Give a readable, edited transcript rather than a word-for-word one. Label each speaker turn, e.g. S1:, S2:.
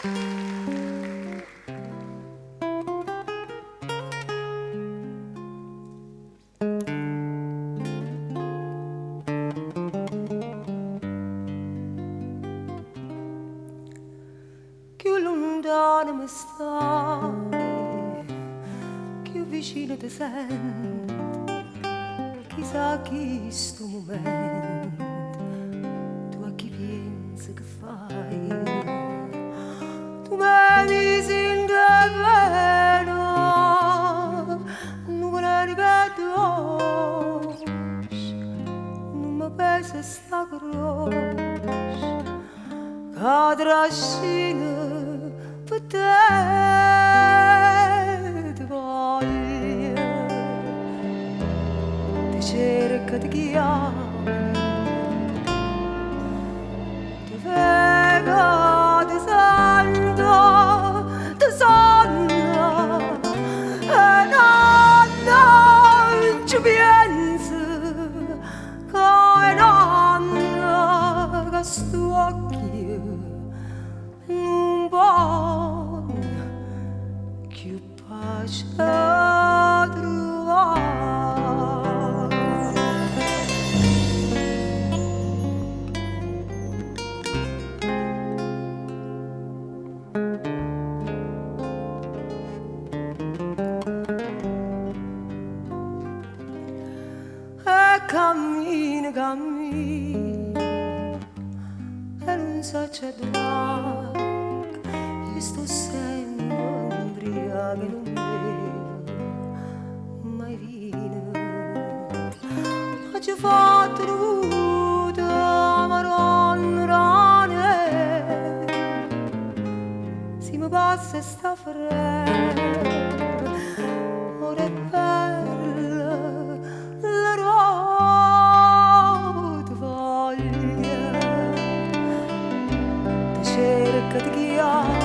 S1: Più lontano mi stai, più vicino ti sento. Chissà chi sto momento, tu a chi pensi che fai? Tu mi dici in che veno, non me ne ripeto, non mi pesa sta croce. Trascina per te ti voglio, ti cerco, ti chiamo, ti vedo, ti sento, ti sogno e non ci penso che non che sto occhi non voglio più pace trovare. E cammino, cammino e non so c'è dove. Io sto sempre ubriaca e non bevo mai vino. Oggi ho fatto dovuto maronna rane, si mi passa sta fretta, ora è bella la roba voglia, ti cerca di chiamare.